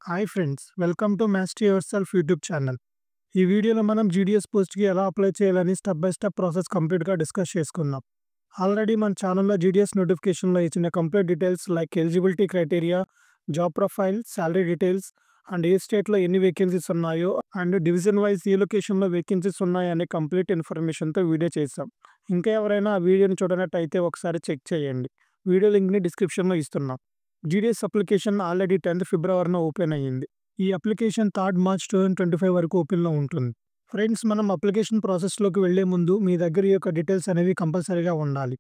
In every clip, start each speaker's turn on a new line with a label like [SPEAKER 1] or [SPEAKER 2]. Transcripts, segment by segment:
[SPEAKER 1] Hi friends, welcome to master yourself YouTube channel. ఈ వీడియోలో మనం జీడీఎస్ పోస్ట్‌కి ఎలా అప్లై చేయాలని స్టెప్ బై స్టెప్ ప్రాసెస్ కంప్లీట్‌గా డిస్కస్ చేసుకుందాం. ఆల్రెడీ మన ఛానల్‌లో జీడీఎస్ నోటిఫికేషన్‌లో ఇచ్చిన complete details like eligibility criteria, job profile, salary details and ఏ స్టేట్‌లో ఎన్ని వేకెన్సీస్ ఉన్నాయో అండ్ డివిజన్ వైస్ ఏ లొకేషన్‌లో వేకెన్సీస్ ఉన్నాయనే కంప్లీట్ ఇన్ఫర్మేషన్‌తో వీడియో చేశాం. ఇంకా ఎవరైనా ఆ వీడియోని చూడనట్టయితే ఒకసారి చెక్ చేయండి. వీడియో లింక్‌ని డిస్క్రిప్షన్‌లో ఇస్తున్నాం. జీడీఎస్ అప్లికేషన్ ఆల్రెడీ 10th ఫిబ్రవరిన ఓపెన్ అయ్యింది. ఈ అప్లికేషన్ 3rd మార్చ్ 2025 వరకు ఓపెన్‌లో ఉంటుంది. ఫ్రెండ్స్, మనం అప్లికేషన్ ప్రాసెస్‌లోకి వెళ్లే ముందు మీ దగ్గర ఈ యొక్క డీటెయిల్స్ అనేవి కంపల్సరీగా ఉండాలి.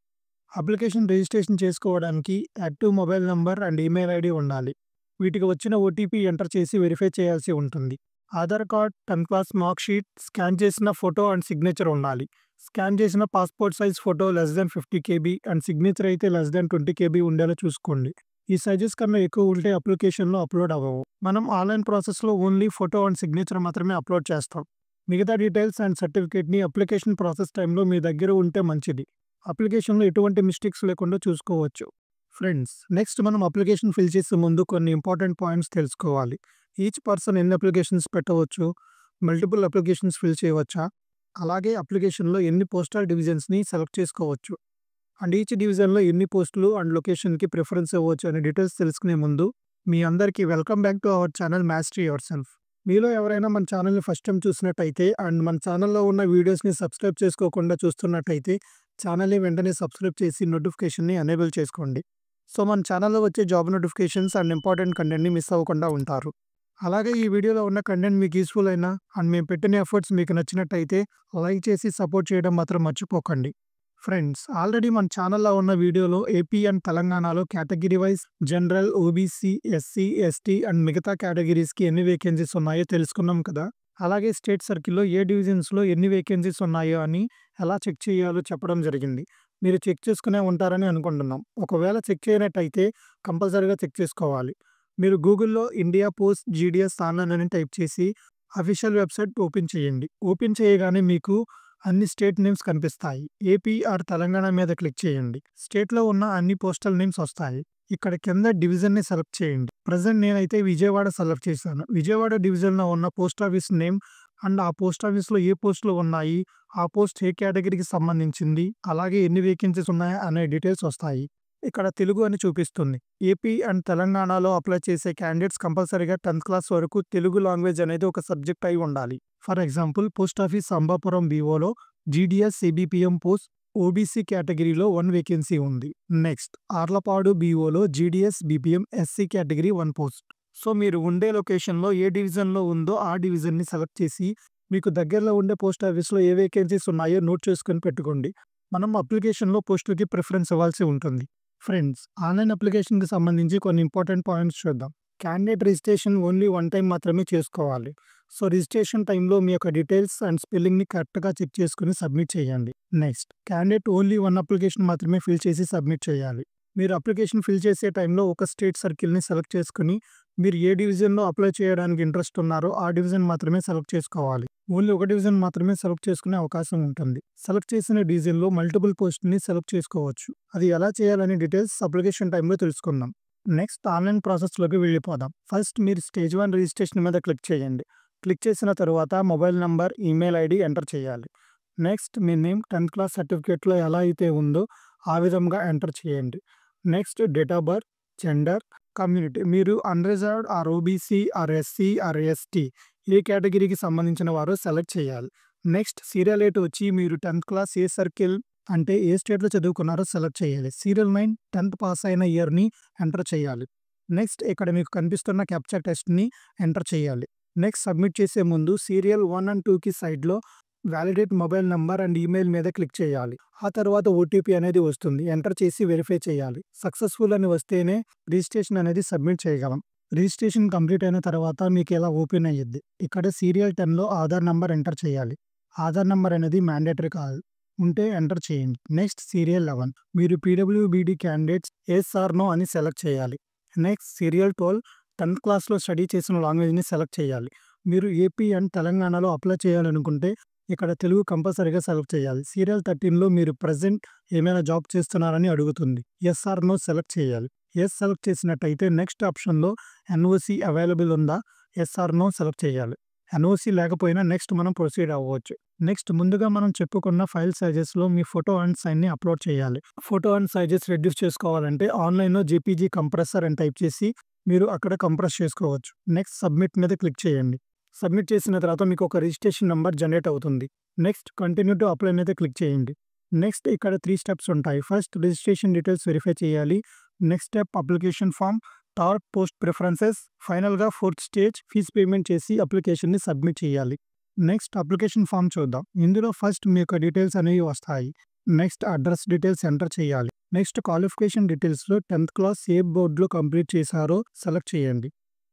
[SPEAKER 1] అప్లికేషన్ రిజిస్ట్రేషన్ చేసుకోవడానికి active mobile number and email ID ఉండాలి. వీటికి వచ్చిన ఓటీపీ ఎంటర్ చేసి వెరిఫై చేయాల్సి ఉంటుంది. Aadhaar card, 10th class mark sheet, scan చేసిన ఫోటో అండ్ సిగ్నేచర్ ఉండాలి. స్కాన్ చేసిన passport size photo <50 KB and signature అయితే <20 కేబీ ఉండేలా చూసుకోండి. ఈ సైజెస్ కన్నా ఎక్కువ ఉంటే అప్లికేషన్‌లో అప్‌లోడ్ అవ్వవు. మనం ఆన్‌లైన్ ప్రాసెస్‌లో ఓన్లీ ఫోటో అండ్ సిగ్నేచర్ మాత్రమే అప్‌లోడ్ చేస్తాం. మిగతా డీటెయిల్స్ అండ్ సర్టిఫికేట్‌ని అప్లికేషన్ ప్రాసెస్ టైంలో మీ దగ్గర ఉంటే మంచిది. అప్లికేషన్‌లో ఎటువంటి మిస్టేక్స్ లేకుండా చూసుకోవచ్చు. ఫ్రెండ్స్, నెక్స్ట్ మనం అప్లికేషన్ ఫిల్ చేసే ముందు కొన్ని ఇంపార్టెంట్ పాయింట్స్ తెలుసుకోవాలి. ఈచ్ పర్సన్ ఎన్ని అప్లికేషన్స్ పెట్టవచ్చు, మల్టిపుల్ అప్లికేషన్స్ ఫిల్ చేయవచ్చా, అలాగే అప్లికేషన్‌లో ఎన్ని పోస్టల్ డివిజన్స్‌ని సెలెక్ట్ చేసుకోవచ్చు అండ్ ఈచ్ డివిజన్‌లో ఎన్ని పోస్టులు అండ్ లొకేషన్‌కి ప్రిఫరెన్స్ ఇవ్వచ్చు అనే డీటెయిల్స్ తెలుసుకునే ముందు మీ అందరికీ welcome back to our channel master your self. మీలో ఎవరైనా మన ఛానల్‌ని ఫస్ట్ టైం చూసినట్టయితే అండ్ మన ఛానల్‌లో ఉన్న వీడియోస్‌ని సబ్స్క్రైబ్ చేసుకోకుండా చూస్తున్నట్టయితే ఛానల్‌ని వెంటనే సబ్స్క్రైబ్ చేసి నోటిఫికేషన్‌ని ఎనేబుల్ చేసుకోండి. సో మన ఛానల్‌లో వచ్చే జాబ్ నోటిఫికేషన్స్ అండ్ ఇంపార్టెంట్ కంటెంట్‌ని మిస్ అవ్వకుండా ఉంటారు. అలాగే ఈ వీడియోలో ఉన్న కంటెంట్ మీకు యూజ్‌ఫుల్ అయినా అండ్ మేము పెట్టిన ఎఫర్ట్స్ మీకు నచ్చినట్టయితే లైక్ చేసి సపోర్ట్ చేయడం మాత్రం మర్చిపోకండి. ఫ్రెండ్స్, ఆల్రెడీ మన ఛానల్‌లో ఉన్న వీడియోలో ఏపీ అండ్ తెలంగాణలో category wise general, OBC, SC, ST and మిగతా కేటగిరీస్‌కి ఎన్ని వేకెన్సీస్ ఉన్నాయో తెలుసుకున్నాం కదా. అలాగే స్టేట్ సర్కిల్‌లో ఏ డివిజన్స్‌లో ఎన్ని వేకెన్సీస్ ఉన్నాయో అని ఎలా చెక్ చేయాలో చెప్పడం జరిగింది. మీరు చెక్ చేసుకునే ఉంటారని అనుకుంటున్నాం. ఒకవేళ చెక్ చేయనట్టయితే కంపల్సరీగా చెక్ చేసుకోవాలి. మీరు గూగుల్‌లో ఇండియా పోస్ట్ జీడీఎస్ ఆన్‌లైన్ అని టైప్ చేసి అఫీషియల్ వెబ్‌సైట్ ఓపెన్ చేయండి. ఓపెన్ చేయగానే మీకు అన్ని స్టేట్ నేమ్స్ కనిపిస్తాయి. ఏపీ ఆర్ తెలంగాణ మీద క్లిక్ చేయండి. స్టేట్‌లో ఉన్న అన్ని పోస్టల్ నేమ్స్ వస్తాయి. ఇక్కడ కింద డివిజన్‌ని సెలెక్ట్ చేయండి. ప్రెజెంట్ నేనైతే విజయవాడ సెలెక్ట్ చేశాను. విజయవాడ డివిజన్‌లో ఉన్న పోస్ట్ ఆఫీస్ నేమ్ అండ్ ఆ పోస్ట్ ఆఫీస్‌లో ఏ పోస్టులు ఉన్నాయి, ఆ పోస్ట్ ఏ కేటగిరీకి సంబంధించింది, అలాగే ఎన్ని వేకెన్సీస్ ఉన్నాయి అనే డీటెయిల్స్ వస్తాయి. ఇక్కడ తెలుగు అని చూపిస్తుంది. ఏపీ అండ్ తెలంగాణలో అప్లై చేసే క్యాండిడేట్స్ కంపల్సరీగా 10th క్లాస్ వరకు తెలుగు లాంగ్వేజ్ అనేది ఒక సబ్జెక్ట్ అయి ఉండాలి. For example, post office Ambapuram బీఓలో జీడీఎస్ సిబిపిఎం పోస్ట్ ఓబీసీ కేటగిరీలో 1 వేకెన్సీ ఉంది. నెక్స్ట్, ఆర్లపాడు బీఓలో GDS BPM SC category 1 post. So మీరు ఉండే లొకేషన్‌లో ఏ డివిజన్‌లో ఉందో ఆ డివిజన్‌ని సెలెక్ట్ చేసి మీకు దగ్గరలో ఉండే పోస్ట్ ఆఫీస్‌లో ఏ వేకెన్సీస్ ఉన్నాయో నోట్ చేసుకొని పెట్టుకోండి. మనం అప్లికేషన్‌లో పోస్టులకి ప్రిఫరెన్స్ ఇవ్వాల్సి ఉంటుంది. ఫ్రెండ్స్, ఆన్‌లైన్ అప్లికేషన్‌కి సంబంధించి కొన్ని ఇంపార్టెంట్ పాయింట్స్ చూద్దాం. Candidate registration only one time మాత్రమే చేసుకోవాలి. సో రిజిస్ట్రేషన్ టైంలో మీ యొక్క డీటెయిల్స్ అండ్ స్పెల్లింగ్‌ని కరెక్ట్‌గా చెక్ చేసుకొని సబ్మిట్ చేయండి. నెక్స్ట్, క్యాండిడేట్ ఓన్లీ 1 అప్లికేషన్ మాత్రమే ఫిల్ చేసి సబ్మిట్ చేయాలి. మీరు అప్లికేషన్ ఫిల్ చేసే టైంలో ఒక స్టేట్ సర్కిల్‌ని సెలెక్ట్ చేసుకొని మీరు ఏ డివిజన్‌లో అప్లై చేయడానికి ఇంట్రెస్ట్ ఉన్నారో ఆ డివిజన్ మాత్రమే సెలెక్ట్ చేసుకోవాలి. ఓన్లీ ఒక డివిజన్ మాత్రమే సెలెక్ట్ చేసుకునే అవకాశం ఉంటుంది. సెలెక్ట్ చేసిన డివిజన్‌లో మల్టిపుల్ పోస్ట్‌ని సెలెక్ట్ చేసుకోవచ్చు. అది ఎలా చేయాలనే డీటెయిల్స్ అప్లికేషన్ టైంలో తెలుసుకుందాం. నెక్స్ట్, ఆన్‌లైన్ ప్రాసెస్‌లోకి వెళ్ళిపోదాం. ఫస్ట్ మీరు స్టేజ్ 1 రిజిస్ట్రేషన్ మీద క్లిక్ చేయండి. క్లిక్ చేసిన తరువాత mobile number, email ID enter చేయాలి. నెక్స్ట్, మీ నేమ్ 10th క్లాస్ సర్టిఫికేట్‌లో ఎలా అయితే ఉందో ఆ విధంగా ఎంటర్ చేయండి. Next, date of birth, gender, community మీరు unreserved or OBC or SC or ST ఏ కేటగిరీకి సంబంధించిన వారో సెలెక్ట్ చేయాలి. నెక్స్ట్, సీరియల్ 8 వచ్చి మీరు 10th క్లాస్ ఏ సర్కిల్ అంటే ఏ స్టేట్‌లో చదువుకున్నారో సెలెక్ట్ చేయాలి. సీరియల్ 9 10th పాస్ అయిన ఇయర్‌ని ఎంటర్ చేయాలి. నెక్స్ట్, ఇక్కడ మీకు కనిపిస్తున్న క్యాప్చా టెస్ట్‌ని ఎంటర్ చేయాలి. నెక్స్ట్, సబ్మిట్ చేసే ముందు సీరియల్ 1 అండ్ 2కి సైడ్‌లో validate mobile number and email మీద క్లిక్ చేయాలి. ఆ తర్వాత ఓటీపీ అనేది వస్తుంది. ఎంటర్ చేసి వెరిఫై చేయాలి. సక్సెస్‌ఫుల్ అని వస్తేనే రిజిస్ట్రేషన్ అనేది సబ్మిట్ చేయగలం. రిజిస్ట్రేషన్ కంప్లీట్ అయిన తర్వాత మీకు ఇలా ఓపెన్ అయ్యిద్ది. ఇక్కడ సీరియల్ 10లో ఆధార్ నంబర్ ఎంటర్ చేయాలి. ఆధార్ నంబర్ అనేది మ్యాండేటరీ కాదు. ఉంటే ఎంటర్ చేయండి. నెక్స్ట్, సీరియల్ 11 మీరు PWBD candidates yes or no అని సెలెక్ట్ చేయాలి. నెక్స్ట్, సీరియల్ 12 10th క్లాస్‌లో స్టడీ చేసిన లాంగ్వేజ్‌ని సెలెక్ట్ చేయాలి. మీరు ఏపీ అండ్ తెలంగాణలో అప్లై చేయాలనుకుంటే ఇక్కడ తెలుగు కంపల్సరీగా సెలెక్ట్ చేయాలి. సీరియల్ 13లో మీరు ప్రెజెంట్ ఏమైనా జాబ్ చేస్తున్నారని అడుగుతుంది. యెస్ ఆర్ నో సెలెక్ట్ చేయాలి. ఎస్ సెలెక్ట్ చేసినట్టయితే నెక్స్ట్ ఆప్షన్లో ఎన్ఓసి అవైలబుల్ ఉందా, ఎస్ ఆర్ నో సెలెక్ట్ చేయాలి. ఎన్ఓసి లేకపోయినా నెక్స్ట్ మనం ప్రొసీడ్ అవ్వచ్చు. నెక్స్ట్ ముందుగా మనం చెప్పుకున్న ఫైల్ సైజెస్లో మీ ఫోటో అండ్ సైన్ని అప్లోడ్ చేయాలి. ఫోటో అండ్ సైజెస్ రెడ్యూస్ చేసుకోవాలంటే ఆన్లైన్లో జేపీజీ కంప్రెసర్ అని టైప్ చేసి మీరు అక్కడ కంప్రెస్ చేసుకోవచ్చు. నెక్స్ట్ సబ్మిట్ మీద క్లిక్ చేయండి. సబ్మిట్ చేసిన తర్వాత మీకు ఒక రిజిస్ట్రేషన్ నెంబర్ జనరేట్ అవుతుంది. నెక్స్ట్ కంటిన్యూ టు అప్లై మీద క్లిక్ చేయండి. నెక్స్ట్ ఇక్కడ 3 స్టెప్స్ ఉంటాయి. ఫస్ట్ రిజిస్ట్రేషన్ డీటెయిల్స్ వెరిఫై చేయాలి. Next step application form, third post preferences, ఫైనల్గా 4th స్టేజ్ ఫీజ్ పేమెంట్ చేసి అప్లికేషన్ని సబ్మిట్ చేయాలి. నెక్స్ట్ అప్లికేషన్ ఫామ్ చూద్దాం. ఇందులో ఫస్ట్ మీ యొక్క డీటెయిల్స్ అనేవి వస్తాయి. నెక్స్ట్ అడ్రస్ డీటెయిల్స్ ఎంటర్ చేయాలి. నెక్స్ట్ క్వాలిఫికేషన్ డీటెయిల్స్లో 10th క్లాస్ ఏ బోర్డులో కంప్లీట్ చేశారో సెలెక్ట్ చేయండి.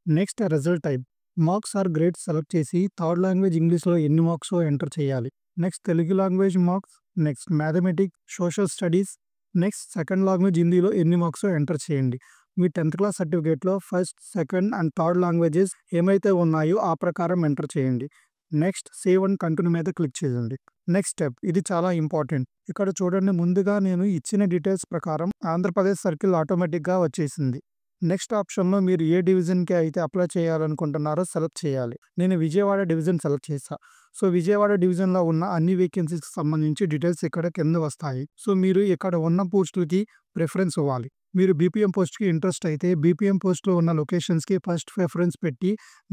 [SPEAKER 1] Next result type, marks or grades select చేసి థర్డ్ లాంగ్వేజ్ ఇంగ్లీష్లో ఎన్ని మార్క్స్ ఎంటర్ చేయాలి. Next Telugu language marks, next mathematics, social studies, next second language హిందీలో ఎన్ని మార్క్స్ ఎంటర్ చేయండి. మీ 10th క్లాస్ సర్టిఫికేట్లో first, second and third languages ఏమైతే ఉన్నాయో ఆ ప్రకారం ఎంటర్ చేయండి. నెక్స్ట్ సేవ్ అండ్ కంటిన్యూ మీద క్లిక్ చేయండి. నెక్స్ట్ స్టెప్, ఇది చాలా ఇంపార్టెంట్. ఇక్కడ చూడండి, ముందుగా నేను ఇచ్చిన డీటెయిల్స్ ప్రకారం ఆంధ్రప్రదేశ్ సర్కిల్ ఆటోమేటిక్గా వచ్చేసింది. నెక్స్ట్ ఆప్షన్లో మీరు ఏ డివిజన్కి అయితే అప్లై చేయాలనుకుంటున్నారో సెలెక్ట్ చేయాలి. నేను విజయవాడ డివిజన్ సెలెక్ట్ చేశాను. సో విజయవాడ డివిజన్లో ఉన్న అన్ని వేకెన్సీస్కి సంబంధించి డీటెయిల్స్ ఇక్కడ కింద వస్తాయి. సో మీరు ఇక్కడ ఉన్న పోస్టులకి ప్రిఫరెన్స్ ఇవ్వాలి. మీరు బీపీఎం పోస్ట్కి ఇంట్రెస్ట్ అయితే బీపీఎం పోస్ట్లో ఉన్న లొకేషన్స్కి ఫస్ట్ ప్రిఫరెన్స్ పెట్టి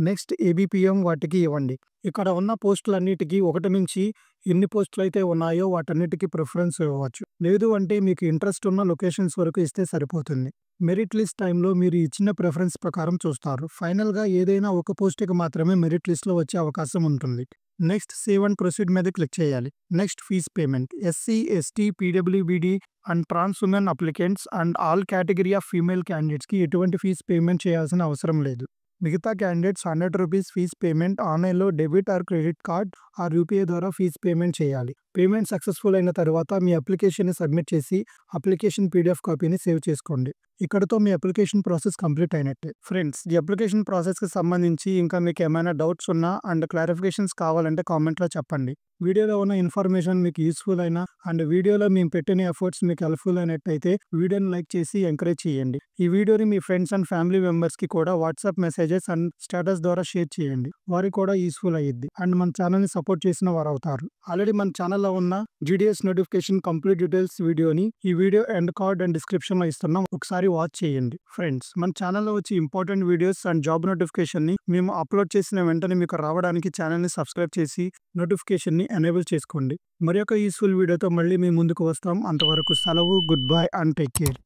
[SPEAKER 1] నెక్స్ట్ ఏబీపీఎం వాటికి ఇవ్వండి. ఇక్కడ ఉన్న పోస్టులన్నిటికీ 1 నుంచి ఎన్ని పోస్టులు అయితే ఉన్నాయో వాటన్నిటికీ ప్రిఫరెన్స్ ఇవ్వచ్చు. లేదు అంటే మీకు ఇంట్రెస్ట్ ఉన్న లొకేషన్స్ వరకు ఇస్తే సరిపోతుంది. మెరిట్ లిస్ట్ టైంలో మీరు ఇచ్చిన ప్రిఫరెన్స్ ప్రకారం చూస్తారు. ఫైనల్గా ఏదైనా ఒక పోస్ట్కి మాత్రమే మెరిట్ లిస్ట్లో వచ్చే అవకాశం ఉంటుంది. నెక్స్ట్ సేవ్ అండ్ ప్రొసీడ్ మీద క్లిక్ చేయాలి. Next fee payment, SC, ST, PWBD and trans women applicants and all category of female క్యాండిడేట్స్కి ఎటువంటి ఫీజ్ పేమెంట్ చేయాల్సిన అవసరం లేదు. మిగతా క్యాండిడేట్స్ 100 రూపీస్ ఫీజ్ పేమెంట్ ఆన్లైన్లో debit or credit card or UPI ద్వారా ఫీజ్ పేమెంట్ చేయాలి. పేమెంట్ సక్సెస్ఫుల్ అయిన తర్వాత మీ అప్లికేషన్ని సబ్మిట్ చేసి అప్లికేషన్ పీడిఎఫ్ కాపీని సేవ్ చేసుకోండి. ఇక్కడతో మీ అప్లికేషన్ ప్రాసెస్ కంప్లీట్ అయినట్టే. ఫ్రెండ్స్, ఈ అప్లికేషన్ ప్రాసెస్కి సంబంధించి ఇంకా మీకు ఏమైనా డౌట్స్ ఉన్నా అండ్ క్లారిఫికేషన్స్ కావాలంటే కామెంట్లో చెప్పండి. వీడియోలో ఉన్న ఇన్ఫర్మేషన్ మీకు యూస్ఫుల్ అయినా అండ్ వీడియోలో మేము పెట్టిన ఎఫర్ట్స్ మీకు హెల్ప్ఫుల్ అయినట్టయితే వీడియోని లైక్ చేసి ఎంకరేజ్ చేయండి. ఈ వీడియోని మీ ఫ్రెండ్స్ అండ్ ఫ్యామిలీ మెంబర్స్కి కూడా వాట్సాప్ మెసేజెస్ అండ్ స్టేటస్ ద్వారా షేర్ చేయండి. వారికి కూడా యూస్ఫుల్ అయ్యిద్ది అండ్ మన ఛానల్ని సపోర్ట్ చేసిన వారు అవుతారు. ఆల్రెడీ మన ఛానల్లో ఉన్న జీడీఎస్ నోటిఫికేషన్ కంప్లీట్ డీటెయిల్స్ వీడియోని ఈ వీడియో ఎండ్ కార్డ్ అండ్ డిస్క్రిప్షన్లో ఇస్తున్నాం, ఒకసారి వాచ్ చేయండి. ఫ్రెండ్స్, మన ఛానల్లో వచ్చి ఇంపార్టెంట్ వీడియోస్ అండ్ జాబ్ నోటిఫికేషన్ని మేము అప్లోడ్ చేసిన వెంటనే మీకు రావడానికి ఛానల్ని సబ్స్క్రైబ్ చేసి నోటిఫికేషన్ని ఎనేబుల్ చేసుకోండి. మరి ఒక యూస్ఫుల్ వీడియోతో మళ్ళీ మీ ముందుకు వస్తాం. అంతవరకు సెలవు. Good bye and take care.